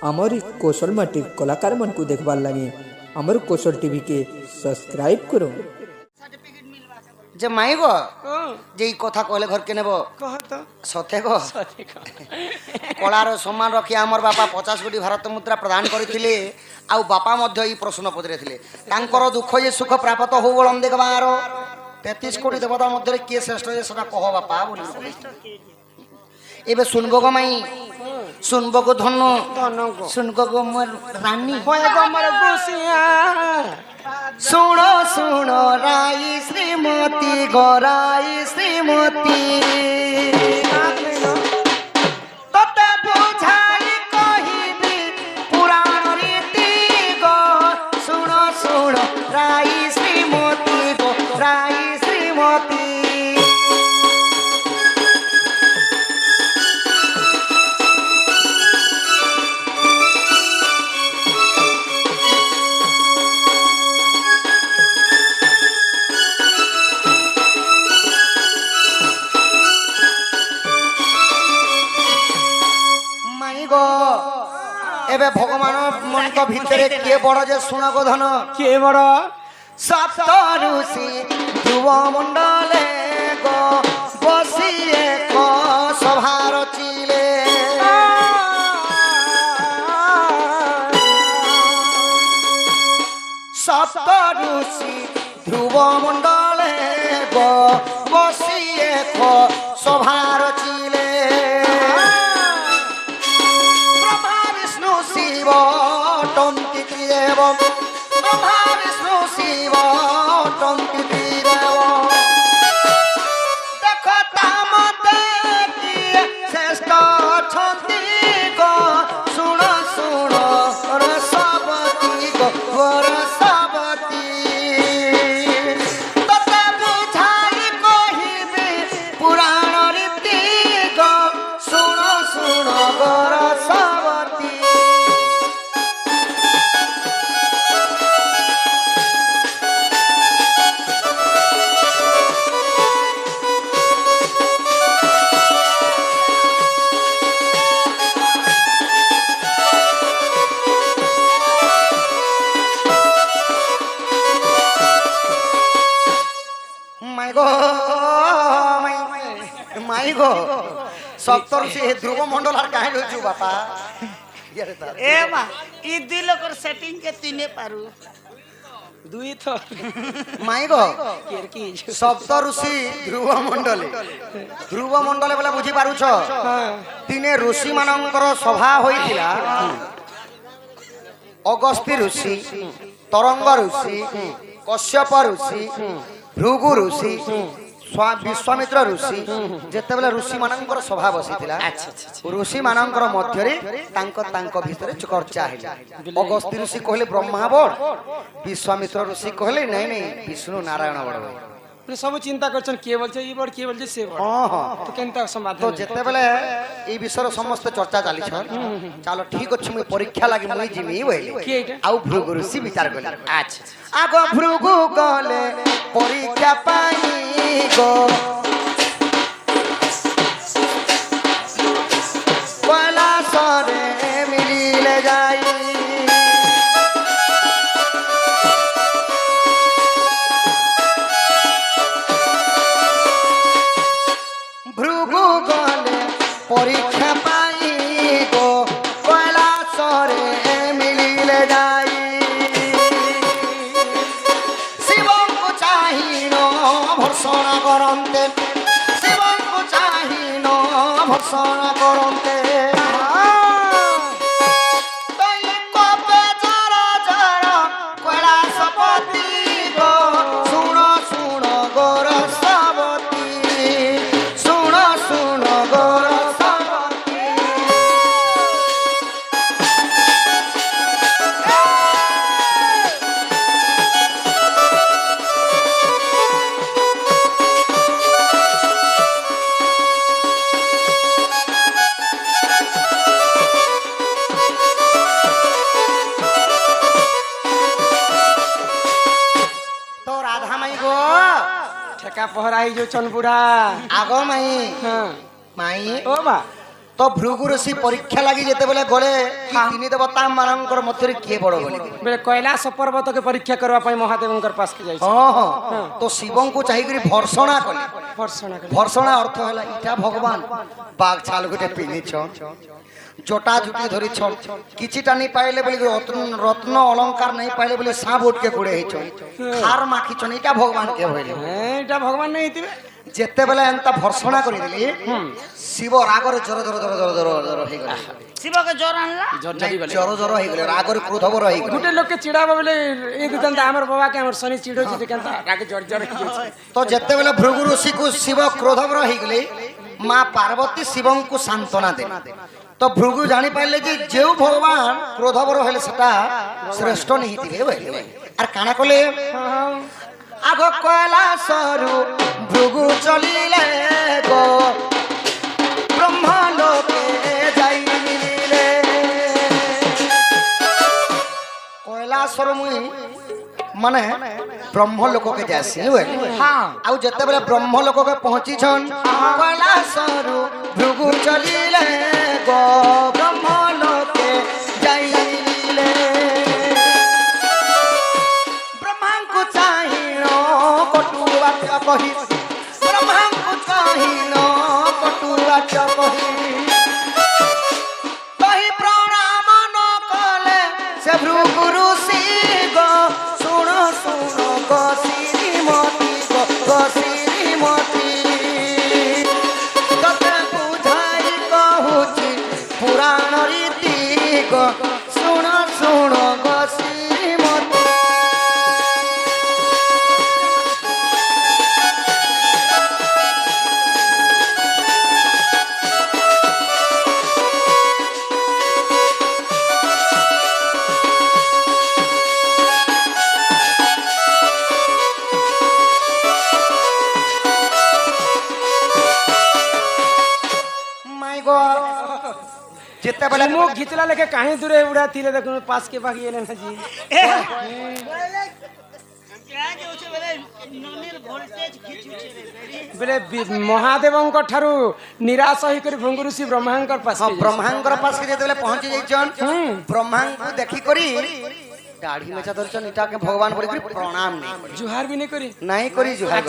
आमर कौशल माटिर कलाकार मन को देखबार लगे आमर कौशल टीवी के सब्सक्राइब करो। যে মাই গো যে এই কথা কইলে ঘর কে নেব কহ তো সতে গো কলার সম্মান রক্ষি আমার বাপা 50 কোটি ভারত মুদ্রা প্রদান করিଥିଲେ ଆଉ ବାପା ମଧ୍ୟ এই ପ୍ରଶ୍ନ ପଚାରିଥିଲେ ତାଙ୍କର ଦୁଃଖ ଯେ ସୁଖ ପ୍ରାପ୍ତ ହଉ ବଳମ ଦେଖବାର 33 କୋଟି ଦେବତା ମଧ୍ୟରେ କିଏ ଶ୍ରେଷ୍ଠ ଯେ ସେଟା କହ ବାପା ବୋଲି ଏବେ শুনবো গো মাই শুনবো গো ধন্য শুনবো গো মোর রানী হয় গো মোর গুছিয়া শুনো শুনো রাই শ্রীমতী গরাই শ্রীমতী ততে বুঝাই কহিবি পুরাণ রীতি গো শুনো শুনো রাই শ্রীমতী গো রাই শ্রীমতী এবে ভগবান মনক ভিতরে কে বড় যে শুনা গো ধন কে বড় সপ্ত ঋষি ধ্রুব মণ্ডলে গো বসিয়ে ক সভা রচিলে সপ্ত ঋষি ধ্রুব মণ্ডলে গো বসিয়ে ক সভা রচিলে শিব টন্তি দেব ব্রহ্মা বিষ্ণু শিব টন্তি দেব দেখ তামতে কিয়ে শ্রেষ্ঠ অছন্তি গো শুণ শুণ রসবতী গো রসবতী ততে বুঝাই কহিবি পুরাণ রীতি গো শুণ শুণ গো রসবতী মাই গো সপ্তর সে ধ্রুব মন্ডল আর কাহে রইছু বাপা এ মা ই দুই লোকর সেটিং কে তিনে পারু দুই থর মাই গো কের কি সপ্ত ঋষি ধ্রুব মন্ডলে বলে বুঝি পারুছ তিনে ঋষি মানଙ୍କର সভা হইছিলা অগস্ত্যি ঋষি তরঙ্গ ঋষি কশ্যপ ঋষি ভৃগু ঋষি विश्वामित्र ऋषि जेतेबेले ऋषि मानकर सभा बसिथिला ऋषि मानकर मध्यरे तांको भितरे चर्चा हेला अगस्त्य ऋषि कहले ब्रह्मा बड़ विश्वामित्र ऋषि कहले नहीं नहीं विष्णु नारायण बड़ মানে সব চিন্তা করছেন কে বলছে ই বড় কে বলছে সে বড় তো কেনতা সমাধান তো যেতেবেলে এই বিষয়ে সমস্ত চর্চা চালিছ চলো ঠিক আছে মই পরীক্ষা লাগি মই জিমি বইলি কি এটা আউ ভৃগু ঋষি বিচার কইলা আচ্ছা আগ ভৃগু গলে পরীক্ষা পাই গো কয়লা সরে মিলিলে যাই ভৃগু গলে পরীক্ষা পাই গো কয়লা সরে মিলিলে যাই শিবঙ্কু চাহিন ভর্ষণ করন্তে শিবঙ্কু চাহিন ভর্ষণ করন্তে কৈলাসপতি গো শুণ শুণ গোর সবতী শুণ শুণ গোর সবতী তো রাধা মাই গো ঠেকা পহরা হই যাচ্ছন বুড়া আগ মাই হ্যাঁ মাই ও বা তো ভৃগু ঋষি পরীক্ষা লাগি যেতেবেলে গলে তিনি দেবতা ମାନଙ୍କର ମଧ୍ୟରେ କିଏ ବଡ଼ ବୋଲି বেলে কৈলাস পর্বতকে পরীক্ষা করবা পাই মহাদেবঙ্কর পাশকে যাই ହଁ ହଁ তো ଶିବଙ୍କୁ ଚାହିଁକରି ଭର୍ଷଣା କଲେ ভর্ষণা করে ଭର୍ଷଣା ଅର୍ଥ ହେଲା ଇଟା ଭଗବାନ ବାଘ ଛାଲ ଗୋଟେ ପିନ୍ଧିଛ জটা জুটি ধরিছ কিছিটা নেই পাইলে বলি রত্ন অলঙ্কার নেই পাইলে বলি সাপ উঠকে কুড়ে হইছ খার মাখিছ এটা ভগবান কে হইলে হ্যাঁ এটা ভগবান নেই দিবে যেতেবেলে এন্তা ভর্ষণা করে দিলি শিব রাগরে জর জর জর জর জর জর হই গলা শিবকে জ্বর আনলা জর জর হই গলে রাগরে ক্রোধবর হই গলে গোটে লোককে চিড়াবা বলে এই দিতান্ত আমার বাবাকে আমার শনি চিড়োছি যে কেনতা রাগে জ্বর জ্বর হই যাচ্ছে তো যেতেবেলে ভৃগু ঋষিকু শিব ক্রোধবর হই গলে মা পার্বতী শিবଙ୍କୁ সান্ত্বনা দেলে তো ভৃগু জানি পাইলে যে যেও ভগবান ক্রোধবর হলে সেটা শ্রেষ্ঠ নিহিতিবে বলে আর কানা কলে আগ কৈলাসরু ভৃগু চলিলে গো ব্রহ্মলোকে যাই মিলিলে কৈলাসর মুই মানে ব্রহ্মলোককে যাসি হ্যাঁ ଆଉ ଯେତେବେଳେ ବ୍ରହ୍ମଲୋକକେ ପହଞ୍ଚିଛନ୍ କୈଳାସରୁ ଭୃଗୁ ଚଲିଲେ ଗो ବ୍ରହ୍ମଲୋକେ ଯାଇଲେ ବ୍ରହ୍ମାଙ୍କୁ ଚାହିଁଣ କଟୁ ବାକ୍ୟ କହି ବ୍ରହ୍ମାଙ୍କୁ ଚାହିଁଣ କଟୁ ବାକ୍ୟ କହି କହି ପ୍ରଣାମ ନ କଲେ ସେ ଭୃଗୁ ଋଷି ଗো ଶୁଣ ଶୁଣ ଗো ଶ୍ରୀମତୀ গো শ্রীমতী তোতে বুঝাই কহুছি পুরাণ রীতি গো শুণ শুণ গো শ্রীমতী যেতেবেলে মুখ ঘিচলা লেখে কাহি দূরে উড়া তীরে দেখুন পাস के बाकी एले ना जी বেলে মহাদেবঙ্ক ঠারু নিরাশ হই করে ভৃগু ঋষি ব্রহ্মাঙ্কর পাস ব্রহ্মাঙ্কর পাশে যেতেবেলে পৌঁছি যাইছন ব্রহ্মাঙ্কু দেখি করি দাড়ি মেচা ধরছন এটাকে ভগবান বলি করি প্রণাম নেই জুহার भी नहीं करी নাই করি জুহার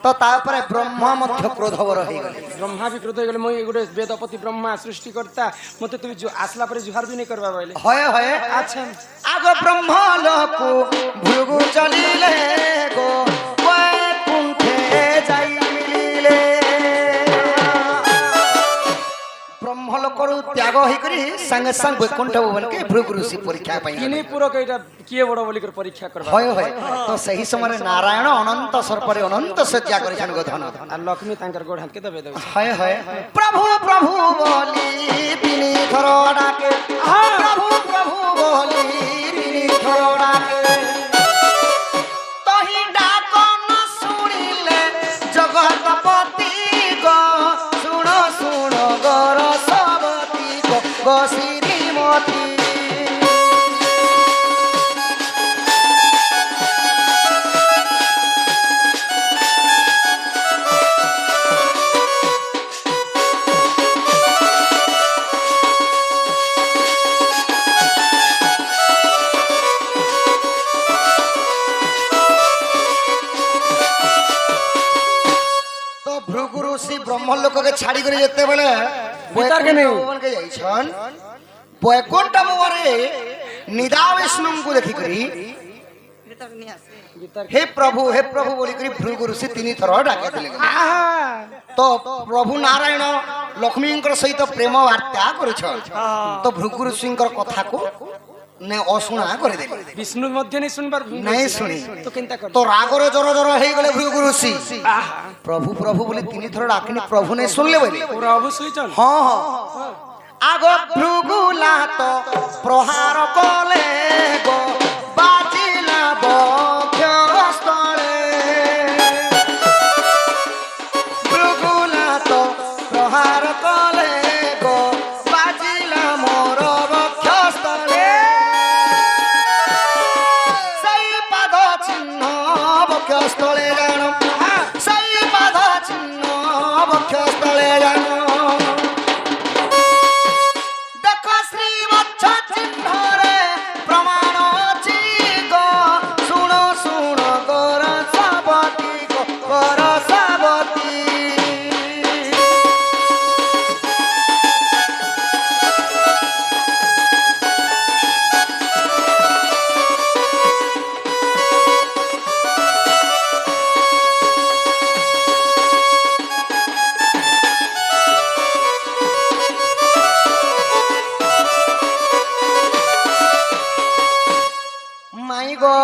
তো তারপরে ব্রহ্মা মধ্য ক্রোধবর হই গলে ব্রহ্মা भी क्रोध गले মই গোটে বেদপতি ব্রহ্মা সৃষ্টিকর্তা মতে তুমি আসলা পরে জুহার भी नहीं करबा বলে হয় হয় আচ্ছা আগ ব্রহ্ম লোক ভৃগু চলিলে গো বৈকুণ্ঠে যাই মিলিলে ব্রহ্ম লোকর ত্যাগ হই করি সঙ্গে সঙ্গ বৈকুণ্ঠ ভবনকে ভৃগু ঋষি পরীক্ষা পাই কিনি পুরো কইটা কিয়ে বড় বলি করে পরীক্ষা করবা হয় হয় তো সেই সময় নারায়ণ অনন্ত সর্পরে অনন্ত সজ্জা করেছেন গো ধন আর লক্ষ্মী তাঙ্কর গোড় হাতকে দবে দেবে হয় হয় প্রভু প্রভু বলি তিনি থর ডাকে প্রভু প্রভু বলি তিনি থর ডাকে তহি ডাক ন শুনিলে জগতপতি গো শুণ শুণ গর সবতি গো শ্রীমতী ব্রহ্মলোককে ছাড়ি করে যেতে বলে ভিতরকে নেই ভবনকে যাইছন বৈকুণ্ঠ ভবনে নিদা বিষ্ণুଙ୍କୁ দেখি করি হে প্রভু বলি করি ভৃগু ঋষি তিনি থর ডাকে দিলে তো প্রভু নারায়ণ লক্ষ্মীঙ্কর সহিত প্রেম বার্তা করেছ তো ভৃগু ঋষিঙ্কর কথাকু নে অশুনা করে দেলে বিষ্ণু মধ্যে নেই শুনবার নাই শুনি তো চিন্তা কর তো রাগরে জর জর হই গলে ভৃগু ঋষি প্রভু প্রভু বলি তিনি থর ডাকিনি প্রভু নে শুনলে বলি প্রভু শুইছন হ্যাঁ হ্যাঁ আগ ভৃগুলা তো প্রহার কলে গো বাজিলা বক্ষস্থলে ভৃগুলা তো প্রহার কলে গো বাজিলা মোর বক্ষস্থলে সেই পাদ চিহ্ন বক্ষস্থলে জানো সেই পাদ চিহ্ন বক্ষস্থলে জানো গো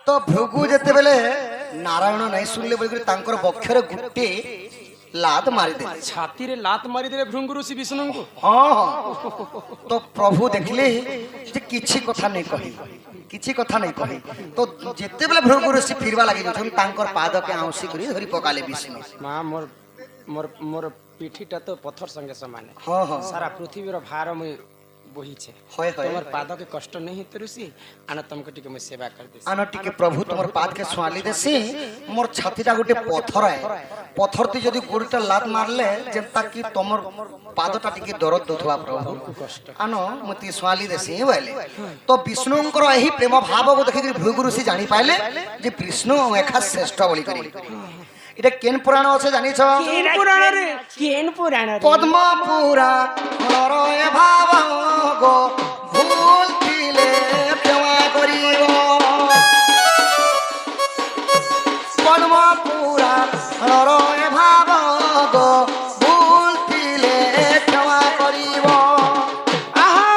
তো ভৃগু যেତେବେଳେ ନାରାୟଣ ନାଇଁ ଶୁଣିଲେ ବୋଲିକରି ତାଙ୍କର ବକ୍ଷରେ ଗୋଟେ ଲାତ ମାରିଦେଲେ। ଛାତିରେ ଲାତ ମାରିଦେଲେ ଭୃଙ୍ଗୁ ଋଷି ବିଷ୍ଣୁଙ୍କୁ। ହଁ ତ ପ୍ରଭୁ ଦେଖିଲେ ଯେ କିଛି କଥା ନାଇଁ କହି କିଛି କଥା ନାଇଁ କହି ତ ଯେତେବେଳେ ଭୃଗୁ ଋଷି ଫିରବା ଲାଗି ଯାଉଛନ୍ତି ତାଙ୍କର ପାଦକେ ଆଉଁସି କରି ଧରି ପକାଲେ ବିଷ୍ଣୁ। ମା ମୋର ମୋର ମୋର ପିଠିଟା ତ ପଥର ସଙ୍ଗେ ସମାନ। ହଁ ହଁ ସାରା ପୃଥିବୀର ଭାର ମୁଇଁ ବୋହିଛେ। হয় হয় তোমার পাদকে কষ্ট নেই তো ঋষি আনা তোমাকে টিকে মুই সেবা করে দিছি। আনো টিকে প্রভু তোমার পাদকে সোয়ালি দেছি মোর ছাতিটা গোটে পথর আয় পথরতি যদি গোড়টা লাত মারলে যেটা কি তোমার পাদটা টিকে দরদ দথুয়া প্রভু আনো মতি সোয়ালি দেছি বলে তো বিষ্ণুঙ্কর এই প্রেম ভাবকে দেখি ভৃগু ঋষি জানি পাইলে যে বিষ্ণু একা শ্রেষ্ঠ বলি করি। এটা কেন পুরাণ আছে জানিছ? কেন পুরাণ রে? কেন পুরাণ রে? পদ্ম পুরাণ রে ভাব গো ভুল দিলে ক্ষমা করিব। পদ্ম পুরাণ রে ভাব গো ভুল দিলে ক্ষমা করিব। আহা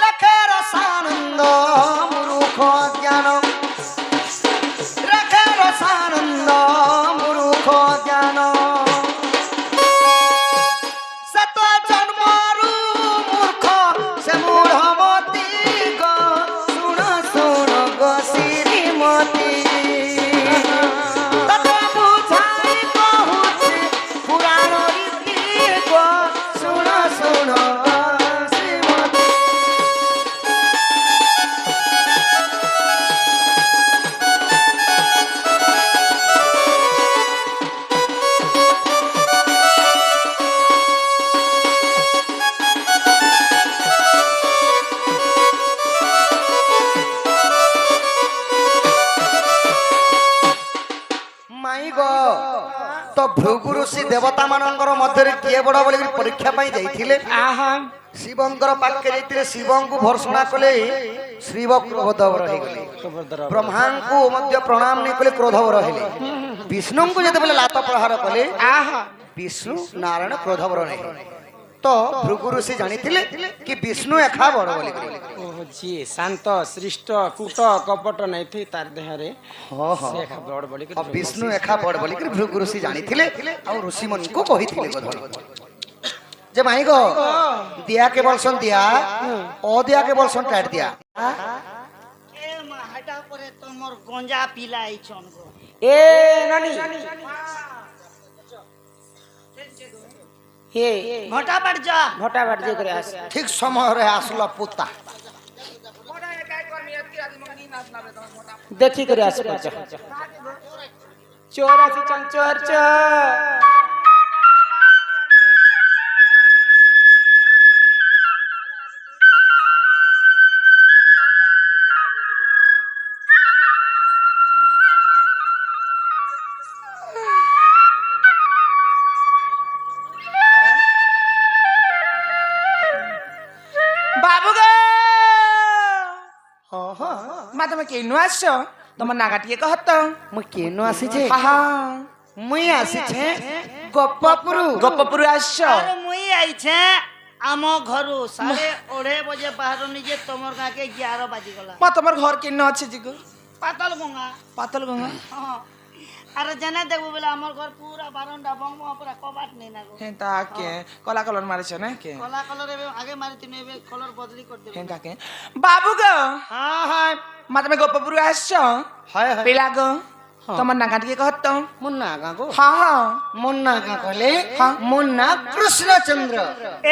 লেখে রসানন্দ মূর্খ জ্ঞান লেখে রসানন্দ মূর্খ জ্ঞান সত জন্মরু মূর্খ সে মূঢ়মতি গো শুণ শুণ গো শ্রীমতী তত বুঝাই কহুছি পুরাণ রীতি গো শুণ শুণ গো শ্রীমতী। মাই গো তো ভৃগু ঋষি দেবতা ମାନଙ୍କର ମଧ୍ୟରେ କିଏ ବଡ ବୋଲି ପରୀକ୍ଷା ପାଇଁ ଯାଇଥିଲେ। আহা ଶିବଙ୍କର ପାଖରେ ଯାଇଥିଲେ ଶିବଙ୍କୁ ଭର୍ସନା କଲେ ଶିବ କ୍ରୋଧବର ହେଇଗଲେ। ବ୍ରହ୍ମାଙ୍କୁ ମଧ୍ୟ ପ୍ରଣାମ ନେଇ କଲେ କ୍ରୋଧବର ହେଲେ। ବିଷ୍ଣୁଙ୍କୁ ଯେତେବେଳେ ଲାତ ପ୍ରହାର କଲେ আহা ବିଷ୍ଣୁ ନାରାୟଣ କ୍ରୋଧବର ହେଲେ। ତ ଭୃଗୁ ଋଷି ଜାଣିଥିଲେ କି ବିଷ୍ଣୁ ଏକା ବଡ ବୋଲି ও জি শান্ত সৃষ্ট কুট কপট নাই থই তার দেহরে ହଁ ହଁ সে একা বড় বলি ଆଉ ବିଷ୍ଣୁ ଏକା ବଡ ବୋଲି ଭୃଗୁ ଋଷି ଜାଣିଥିଲେ ଆଉ ଋଷି ମାନଙ୍କୁ କହିଥିଲେ ଯେ ମାଇ ଗो ଦିଆ କେ ବୋଲସନ୍ ଦିଆ ଅଦିଆ କେ ବୋଲସନ୍ ଟାଟ ଦିଆ। এ মা হাটা পরে তোমার গঞ্জা পিলা আইছন গো। এ নানি হে ঘটা পাট যা ভটা বাট যে করে আস ঠিক সমୟରେ আসলো পুতা দেখি করে আস চোর আছে চোর চোর বাবু গো ହଁ ହଁ মা তুমি কেনু আসছ তোমার নাগাটিয়ে কহত ମୁଁ କେନୁ ଆସିଛେ হাহা ମୁଇଁ ଆସିଛେ ଗୋପପୁର গপ্পপুরু আসছ আরে মুই আইছে আম ঘরু 8:30 বজে বাহার নিজে তোমার গাকে 11 বাজি গলা। মা তোমার ঘর কেন আছে জিগো পাতাল গঙ্গা পাতল গঙ্গা হ্যাঁ আরে জানা দেখবো বলে আমার ঘর পুরা বারান্দা বঙ্গ পুরা কবাট নেই না গো। হেন তাকে কলা কলর মারিছ না কে কলা কলর এবে আগে মারি তুমি এবে কলর বদলি করে দেবে। হেন তাকে বাবু গো ହଁ ହଁ মা তুমি গপ্পপুরু আসছ হয় হয় পিলা গো তোমার নাগাটিয়ে কহত ମୋ ନାଁ ଗାଁ ଗୋ হ্যাঁ হ্যাঁ ମୋ ନାଁ ଗାଁ କହିଲେ ମୋ ନାଁ କୃଷ୍ଣଚନ୍ଦ୍ର।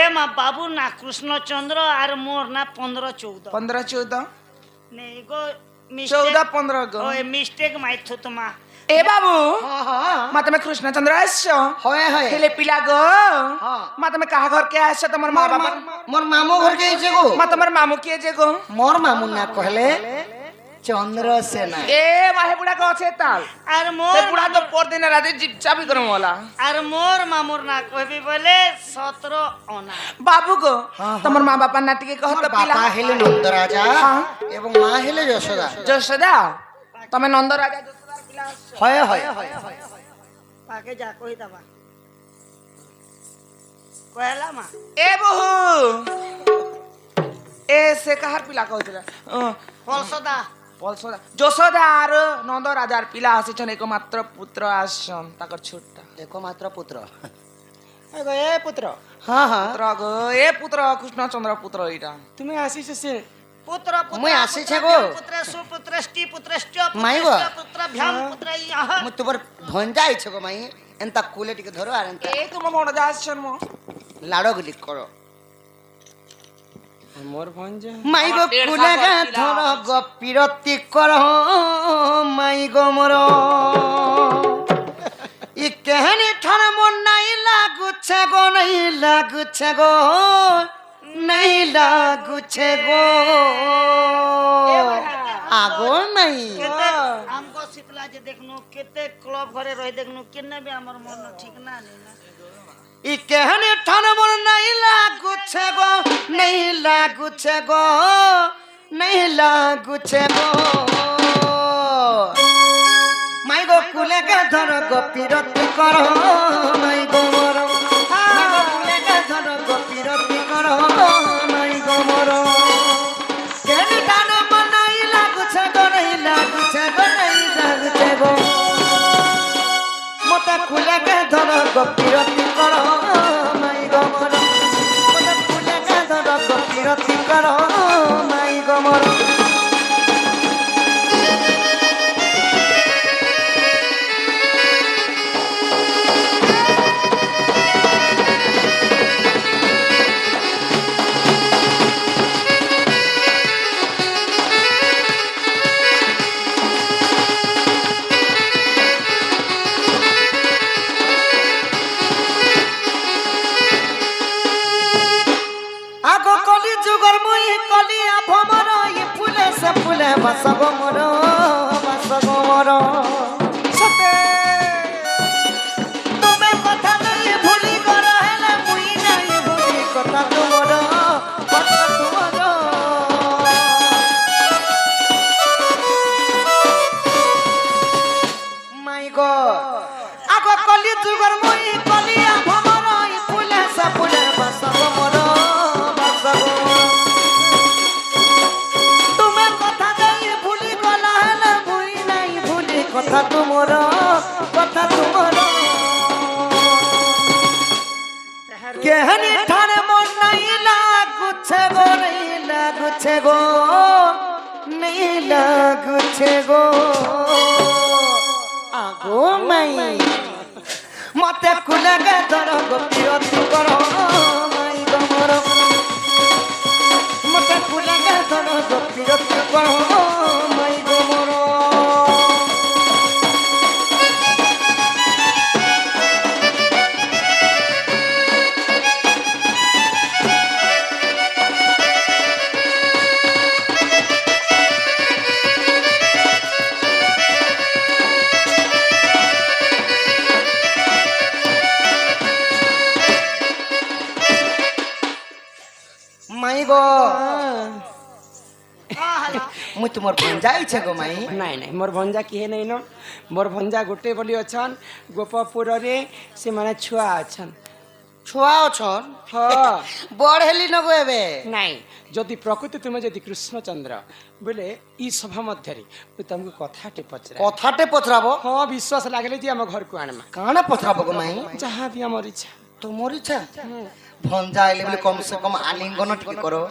এ মা বাবু না কৃষ্ণচন্দ্র আর মোর না 15-14 15-14 নেই গো 14-15 গো ওই মিস্টেক মাইথো তোমা। এ বাবু ହଁ ହଁ মা তুমি কৃষ্ণচন্দ্র আসছ হয় হয় হেলে পিলা গো হ্যাঁ। মা তুমি কাহা ঘর কে আসছ তোমার মা বাবা মোর মামু ঘরকে আইছে গো মা তোমার মামু কে যে গো মোর মামু না কহলে চন্দ্রসেনা। এ মাহে বুড়া কে আছে তাল আর এ মোর বুড়া তো পরদিন রাতে জিপচাপি করম ওলা আর মোর মামুর না কইবি বলে 17 অনা। বাবু গো হ্যাঁ, তোমার মা বাবা না টিকে কহত পিলা বাপা হেলে নন্দরাজা হ্যাঁ। এবং মা হেলে যশোদা। যশোদা তুমি নন্দ রাজা যশোদার পিলা আসছ হয় হয় পাকে যা কই দাবা কয়লা মা এ বহু এ সে কাহার পিলা কইছিল ফলসদা যশোদা আর নন্দ রাজার পিলা আসিছন একমাত্র পুত্র আসছন তাকর ছোটটা একমাত্র পুত্র। এ পুত্র হ্যাঁ হ্যাঁ পুত্র গো এ পুত্র কৃষ্ণচন্দ্র পুত্র এইটা তুমি আসিছ সে পুত্র মুই আসিছে গো। পুত্র সুপুত্র ষ্টি পুত্র ষ্ট মাই গো। পুত্র ভ্যাম পুত্র ইহ মুই তোমার ভঞ্জা আইছে গো মাই। এন্তা কুলে টিকে ধরো আর এন্তা এই তুমি মনে যা আসছন মো লাড়ো গলি করো। মোর ভঞ্জা মাই গো কুলে গা ধরো গো পিরতি করো মাই গো মোর। ই কেহনি ঠার মন নাই লাগুছে গো নাই লাগুছে গো নাই লাগুছে গো আগো নাই। আমको शीतला जे देखनु केते क्लब घरे रहि देखनु केने भी हमर मन ठीक ना नहीं ना ই কেহনি ঠার মন নাই লাগুছে গো নাই লাগুছে গো নাই লাগুছে গো মাই গো কুলে গে ধর গো পিরতি করো মাই গো মোর। মাই গো কুলে গে ধর গো পিরতি করো মাই গো মোর। কেহনি ঠার মন নাই লাগুছে গো নাই লাগুছে গো নাই লাগুছে গো মতে কুলে গে ধর গো পিরতি করো মাই গো মোর। মতে কুলে গে ধর গো পিরতি করো মাই গো মোর। আগো কলি যুগর মুই কলিয়া ভমর ই ফুলে সে ফুলে বাসগ মোর বাসগ মোর। সতে তুমি কথা নাই ভুলি কর হেলে মুই নাই ভুলি কথা তোমার কথা তোমার। মাই গো আগো কলি যুগর মুই কলিয়া ভমর ই ফুলে সে ফুলে বাসগ মোর বাসগ মোর। তুমি কথা নাই ভুলি গলা হেলে মুই নাই ভুলি কথা তোমার কথা তোমার। কেহনি ঠানে মন নাই লাগুছে গো নাই লাগুছে গো নাই লাগুছে গো আগো মাই। মতে কুলে গে ধর গো পিরতি করো মাই গো মোর। মতে কুলে গে ধর গো পিরতি করো মাই গো মোর। মাই গো মুই তোমার ভঞ্জা আইছে গো মাই। নাই নাই মোর ভঞ্জা কিহে নাই ন মোর ভঞ্জা গোটে বলি অছন গোপপুরে সেমানে ছুয়া অছন। ছুয়া অছন হ বড় হেলি নগো এবে। নাই যদি প্রকৃতি তুমি যদি কৃষ্ণচন্দ্র বলে ই সভা মধ্যে মুই তোমাকে কথাটে পচরা কথাটে পথরাবো হ্যাঁ বিশ্বাস লাগলে যে আমার ঘরକୁ আনমা কাଣା পথরাবো গো মাই। যাহা বি আমার ইচ্ছা তোমার ইচ্ছা ভঞ্জা আইলে বলে কম সে কম আলিঙ্গন টিকে করো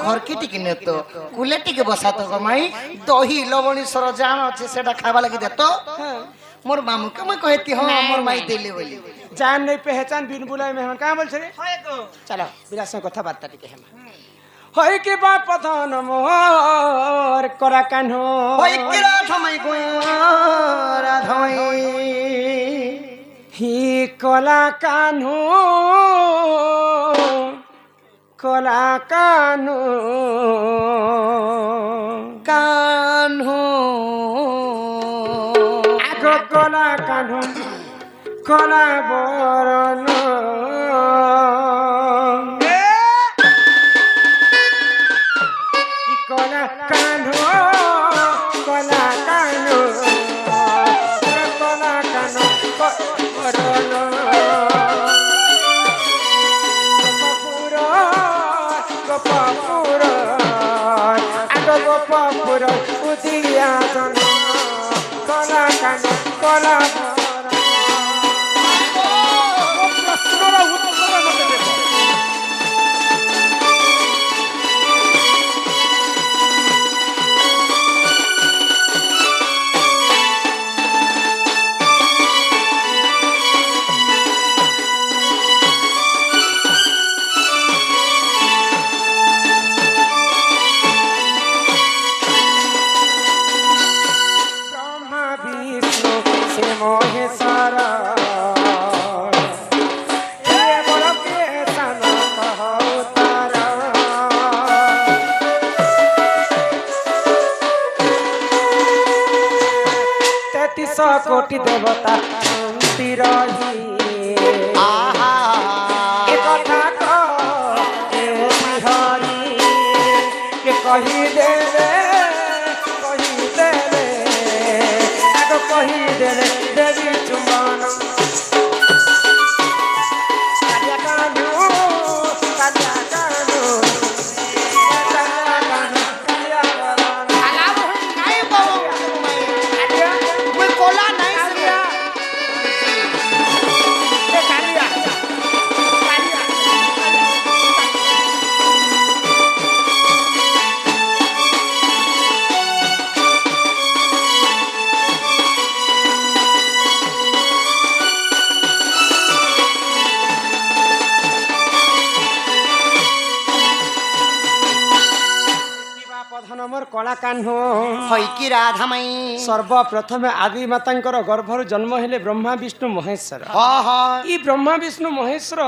ঘর কি টিকে নেত কুলে টিকে বসা তো গো মাই। দহি লবণী সরজাম আছে সেটা খাবা লাগি দেত মোর মামুকে মুই কহেতি হ মোর মাই দেলে বলি। জান নেই পেহচান বিন বুলাই মেহমান কাঁ বলছে রে হয় গো চলো বিলাস সঙ্গে কথাবার্তা টিকে হেমা হয় কি বা পথন মোর করা কান ওই কি রাধমাই গো রাধমাই। হি কলা কানু কলা কানু কানহু আগ কলা কানু কলা বরণ কলা কানু কলা কানু কলা কানু বরণ গোপপুর গোপপুর আগ ଗୋପପୁର ଉଦିଆ ଜନ କଲା କାନ କଲା ପ୍ରଶ୍ନର ଉତ୍ତର ମତେ ଦେବ। ब्रह्मा विष्णु से महेश्वर हे बड़ के सन कहतार तेतीस कोटि देवता शांति रही आहा ए कथा के बिहारी के कही देले आगो कही देले देवी चुम्बन कालिया कानू कालिया कानू कालिया कानू आलाप नहीं बाबू मैं कोला नहीं कालिया ए कालिया प्रधान मोर कला कान्ह हईकी राधा माई सर्वप्रथमे आदि मातांकर गर्भर जन्म हेले ब्रह्मा विष्णु महेश्वर हाँ हाँ ई ब्रह्मा विष्णु महेश्वर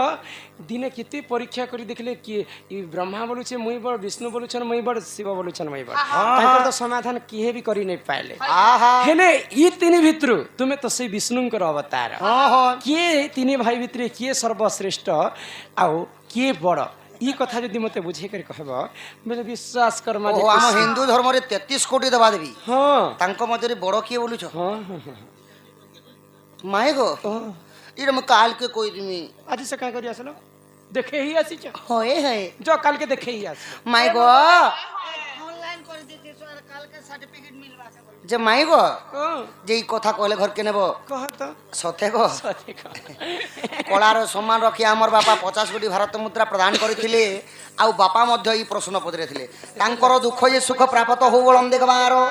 दिने केते परीक्षा करी देखले कि ई ब्रह्मा बोलुछे मुई बड़ विष्णु बोलुछन मुई बड़ शिव बोलुछन मुई बड़ तांकर तो समाधान किहे भी करी नै पाइले आहा हेले ई तीन भितरु तुमे तो से विष्णुंकर अवतार हाँ हाँ किए तीन भाई भितरे किए सर्वश्रेष्ठ आउ किए बड़ ई कथा जदि मते बुझे कर कहबो बोले विश्वास कर मा ओ आम हिंदू धर्म रे 33 कोटी देवा देवी हां तांको मध्यरे बड़ किए बोलुछ हां माए गो इरे म काल के कोई दिमी आज से का करी आसलो देखे ही आसी छ होए है जो काल के देखे ही आसी माए गो ऑनलाइन कर देते सर काल के सर्टिफिकेट मिलवा के बोल। जे माए गो ओ जे ई कथा कहले घर के नेबो कह तो सते गो सते का कलार सम्मान रखी आमर बापा 50 कोटी भारत मुद्रा प्रदान करथिले आउ बापा मध्य ई प्रश्न पचरे थिले तांकर दुख जे सुख प्राप्त हो बोलम देखबारो